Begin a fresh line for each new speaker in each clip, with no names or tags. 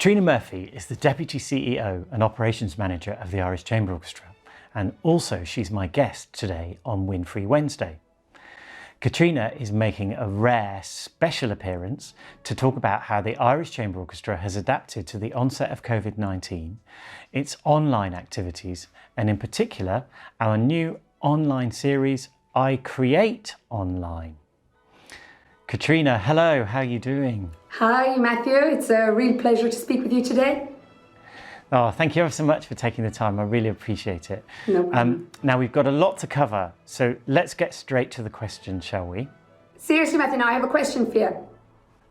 Cathriona Murphy is the Deputy CEO and Operations Manager of the Irish Chamber Orchestra, and also she's my guest today on Windfree Wednesday. Cathriona is making a rare special appearance to talk about how the Irish Chamber Orchestra has adapted to the onset of COVID-19, its online activities, and in particular, our new online series, I Create Online. Cathriona, hello, how are you doing?
Hi Matthew, it's a real pleasure to speak with you today.
Oh, thank you ever so much for taking the time. I really appreciate it.
No problem.
Now we've got a lot to cover, so let's get straight to the question, shall we?
Seriously Matthew, now I have a question for you.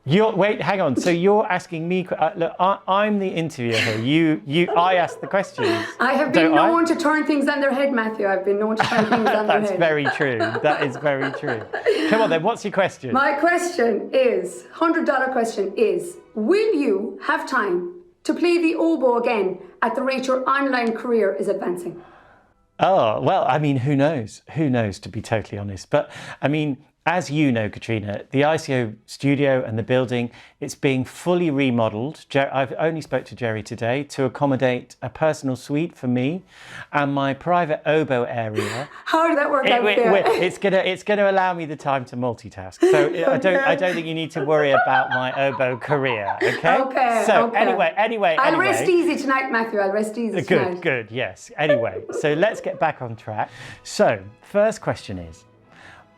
Wait, hang on. So you're asking me? Look, I'm the interviewer here. I ask the questions.
I have been known to turn things on their head, Matthew. I've been known to turn things on their head.
That's very true. That is very true. Come on then. What's your question?
My question is, $100 question is, will you have time to play the oboe again at the rate your online career is advancing?
Oh, well, I mean, who knows? Who knows, to be totally honest. But I mean, as you know, Cathriona, the ICO studio and the building, it's being fully remodeled. I've only spoke to Jerry today to accommodate a personal suite for me and my private oboe area.
How did that work out there?
It's gonna allow me the time to multitask. So I don't think you need to worry about my oboe career. Okay.
Okay.
So
okay.
Anyway.
I'll rest easy tonight, Matthew. I'll rest easy tonight.
Good. Yes. Anyway, so let's get back on track. So first question is,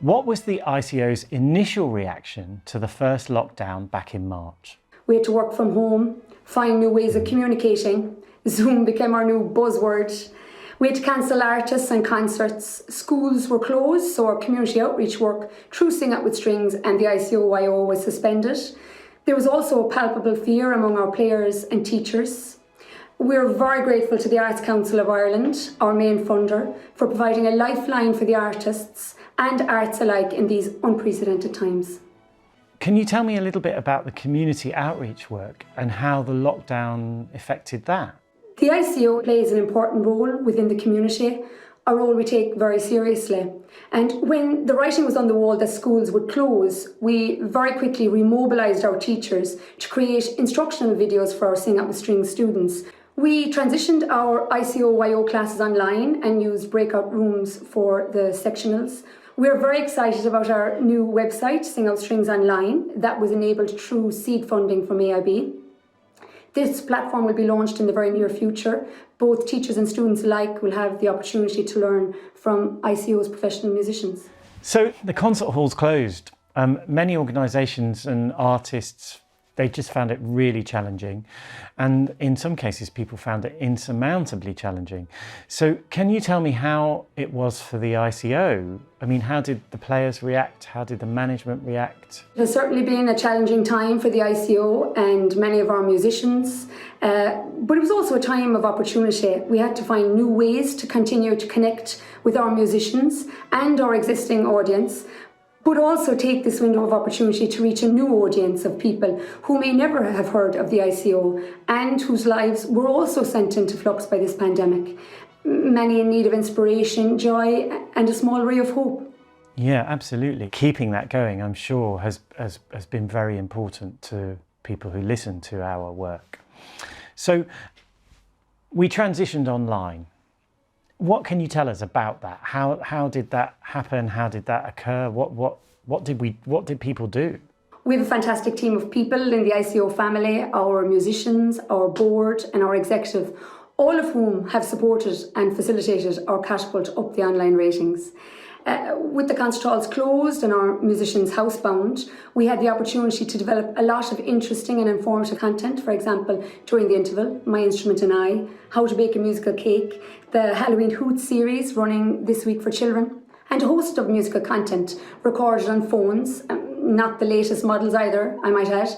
what was the ICO's initial reaction to the first lockdown back in March?
We had to work from home, find new ways of communicating. Zoom became our new buzzword. We had to cancel artists and concerts. Schools were closed, so our community outreach work through Sing Out With Strings and the ICO was suspended. There was also a palpable fear among our players and teachers. We're very grateful to the Arts Council of Ireland, our main funder, for providing a lifeline for the artists and arts alike in these unprecedented times.
Can you tell me a little bit about the community outreach work and how the lockdown affected that?
The ICO plays an important role within the community, a role we take very seriously. And when the writing was on the wall that schools would close, we very quickly remobilised our teachers to create instructional videos for our Sing Out With Strings students. We transitioned our ICO classes online and used breakout rooms for the sectionals. We're very excited about our new website, Sing Out Strings Online, that was enabled through seed funding from AIB. This platform will be launched in the very near future. Both teachers and students alike will have the opportunity to learn from ICO's professional musicians.
So the concert hall's closed. Many organisations and artists, they just found it really challenging. And in some cases, people found it insurmountably challenging. So can you tell me how it was for the ICO? I mean, how did the players react? How did the management react?
It has certainly been a challenging time for the ICO and many of our musicians, but it was also a time of opportunity. We had to find new ways to continue to connect with our musicians and our existing audience, but also take this window of opportunity to reach a new audience of people who may never have heard of the ICO and whose lives were also sent into flux by this pandemic. Many in need of inspiration, joy, and a small ray of hope.
Yeah, absolutely. Keeping that going, I'm sure, has been very important to people who listen to our work. So we transitioned online. What can you tell us about that? How did that happen? How did that occur? What did people do?
We have a fantastic team of people in the ICO family, our musicians, our board and our executive, all of whom have supported and facilitated our catapult up the online ratings. With the concert halls closed and our musicians housebound, we had the opportunity to develop a lot of interesting and informative content. For example, during the interval, My Instrument and I, How to Bake a Musical Cake, the Halloween Hoot series running this week for children, and a host of musical content recorded on phones, not the latest models either, I might add.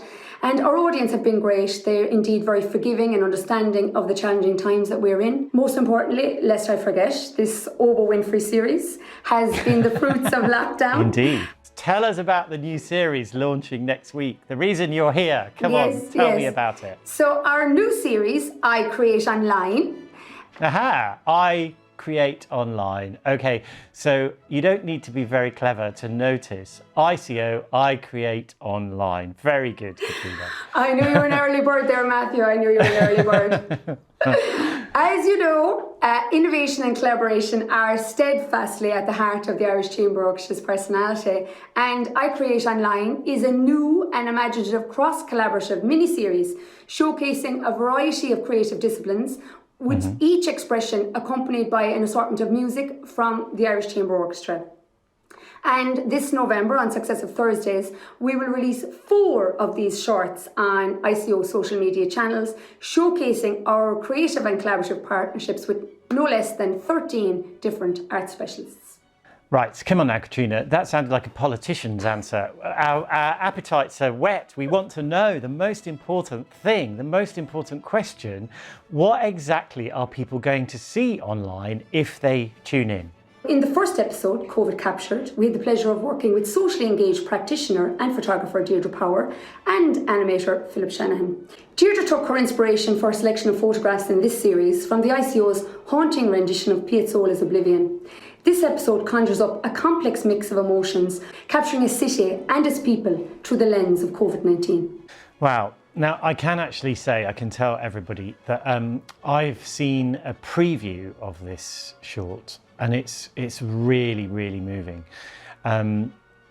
And our audience have been great. They're indeed very forgiving and understanding of the challenging times that we're in. Most importantly, lest I forget, this Oboe Windfree series has been the fruits of lockdown.
Indeed. Tell us about the new series launching next week. The reason you're here. Come on, tell me about it.
So our new series, I Create Online.
Aha, I create online. Okay, so you don't need to be very clever to notice ICO, I create online. Very good, Cathriona.
I knew you were an early bird there, Matthew. I knew you were an early bird. As you know, innovation and collaboration are steadfastly at the heart of the Irish Chamber Orchestra's personality, and I Create Online is a new and imaginative cross-collaborative mini-series showcasing a variety of creative disciplines, with each expression accompanied by an assortment of music from the Irish Chamber Orchestra. And this November, on successive Thursdays, we will release 4 of these shorts on ICO social media channels, showcasing our creative and collaborative partnerships with no less than 13 different art specialists.
Right, come on now, Cathriona. That sounded like a politician's answer. Our appetites are whet. We want to know the most important thing, the most important question. What exactly are people going to see online if they tune in?
In the first episode, COVID Captured, we had the pleasure of working with socially engaged practitioner and photographer Deirdre Power and animator Philip Shanahan. Deirdre took her inspiration for a selection of photographs in this series from the ICO's haunting rendition of Piazzolla's Oblivion. This episode conjures up a complex mix of emotions, capturing a city and its people through the lens of COVID-19.
Wow. Now, I can actually say, I can tell everybody that I've seen a preview of this short, and it's really, really moving.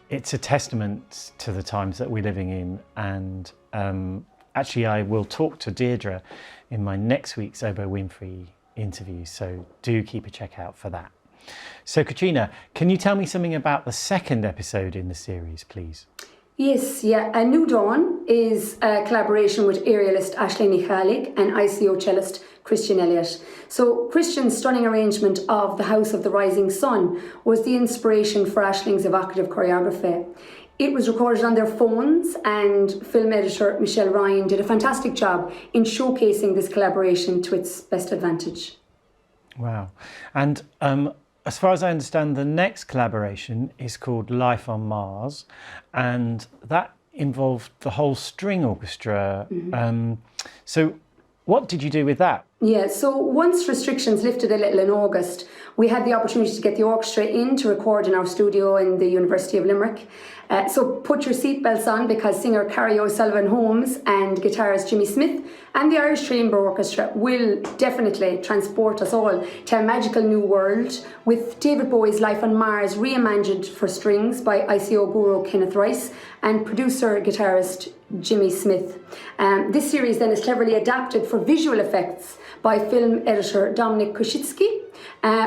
It's a testament to the times that we're living in, and actually I will talk to Deirdre in my next week's Oboe Windfree interview, so do keep a check out for that. So Cathriona, can you tell me something about the second episode in the series, please?
Yes, A New Dawn is a collaboration with aerialist Aisling Nichalig and ICO cellist Christian Elliott. So Christian's stunning arrangement of The House of the Rising Sun was the inspiration for Aisling's evocative choreography. It was recorded on their phones, and film editor Michelle Ryan did a fantastic job in showcasing this collaboration to its best advantage.
Wow. And as far as I understand, the next collaboration is called Life on Mars, and that involved the whole string orchestra. So what did you do with that?
Yeah, so once restrictions lifted a little in August, we had the opportunity to get the orchestra in to record in our studio in the University of Limerick. So put your seatbelts on, because singer Carrie O'Sullivan-Holmes and guitarist Jimmy Smith and the Irish Chamber Orchestra will definitely transport us all to a magical new world, with David Bowie's Life on Mars reimagined for strings by ICO guru Kenneth Rice and producer guitarist Jimmy Smith. This series then is cleverly adapted for visual effects by film editor Dominic Koshitsky,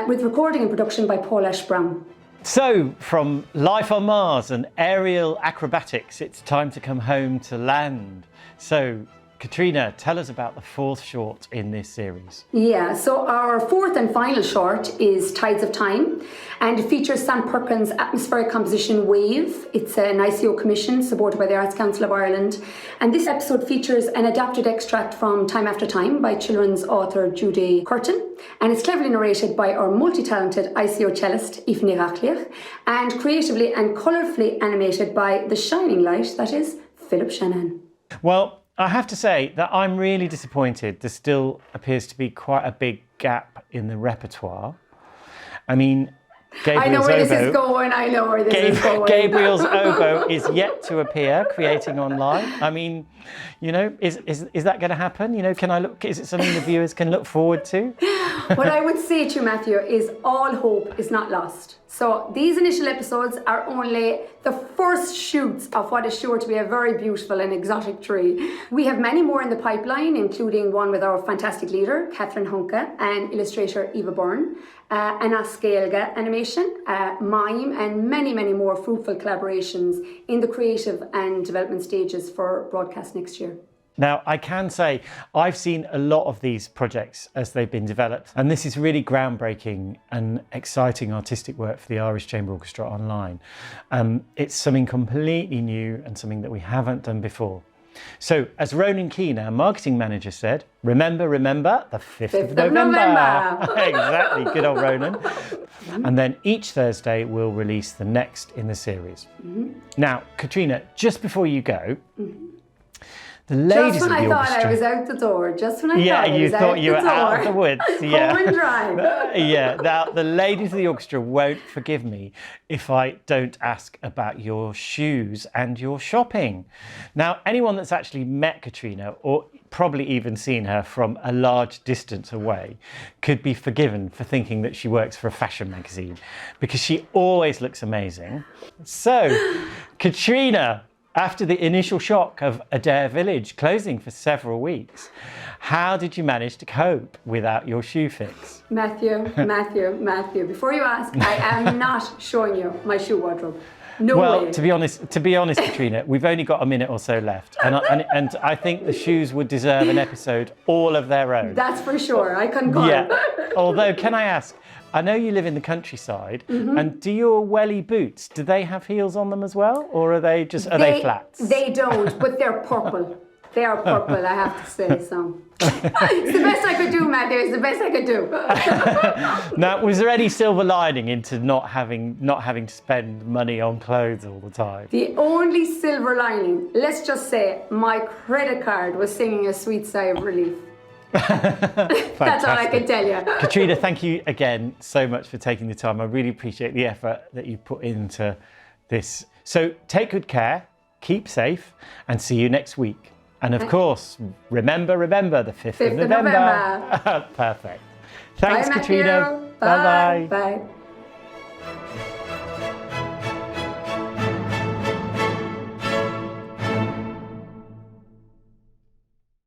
with recording and production by Paul Ash Brown.
So, from Life on Mars and aerial acrobatics, it's time to come home to land. So, Cathriona, tell us about the 4th short in this series.
Yeah, so our 4th and final short is Tides of Time, and it features Sam Perkins' atmospheric composition Wave. It's an ICO commission supported by the Arts Council of Ireland, and this episode features an adapted extract from Time After Time by children's author Judy Curtin, and it's cleverly narrated by our multi-talented ICO cellist Aoife Rachliach, and creatively and colourfully animated by the shining light that is Philip Shanahan.
Well, I have to say that I'm really disappointed. There still appears to be quite a big gap in the repertoire. I mean,
I know where this is going.
Gabriel's Oboe is yet to appear, creating online. I mean, you know, is that going to happen? You know, is it something the viewers can look forward to?
What I would say to you, Matthew, is all hope is not lost. So these initial episodes are only the first shoots of what is sure to be a very beautiful and exotic tree. We have many more in the pipeline, including one with our fantastic leader, Catherine Hunke, and illustrator Eva Byrne, an Ascaelga animation, mime, and many, many more fruitful collaborations in the creative and development stages for broadcast next year.
Now, I can say I've seen a lot of these projects as they've been developed, and this is really groundbreaking and exciting artistic work for the Irish Chamber Orchestra online. It's something completely new and something that we haven't done before. So, as Ronan Keane, our marketing manager, said, remember, the 5th of November. Exactly, good old Ronan. And then each Thursday we'll release the next in the series. Now, Cathriona, just before you go, The ladies
Just when
of the
I thought
orchestra.
I was out the door, just when I
Yeah,
thought I
you
was
thought
out
you
the
were
door.
out of the woods. Yeah.
Home and dry.
Yeah. Now, the ladies of the orchestra won't forgive me if I don't ask about your shoes and your shopping. Now, anyone that's actually met Cathriona, or probably even seen her from a large distance away, could be forgiven for thinking that she works for a fashion magazine, because she always looks amazing. So, Cathriona, after the initial shock of Adair Village closing for several weeks, how did you manage to cope without your shoe fix?
Matthew, before you ask, I am not showing you my shoe wardrobe. No
Well,
way.
to be honest, Cathriona, we've only got a minute or so left, and I think the shoes would deserve an episode all of their own.
That's for sure. I concur.
Yeah. Although, can I ask? I know you live in the countryside, and do your welly boots? Do they have heels on them as well, or are they they flats?
They don't, but they're purple. They are purple, I have to say so. It's the best I could do, Matthew. It's the best I could do.
Now, was there any silver lining into not having to spend money on clothes all the time?
The only silver lining, let's just say, my credit card was singing a sweet sigh of relief. That's all I can tell you.
Cathriona, thank you again so much for taking the time. I really appreciate the effort that you put into this. So take good care, keep safe, and see you next week. And of course, remember the 5th of November. Perfect. Thanks,
Bye,
Cathriona.
Matthew.
Bye-bye.
Bye.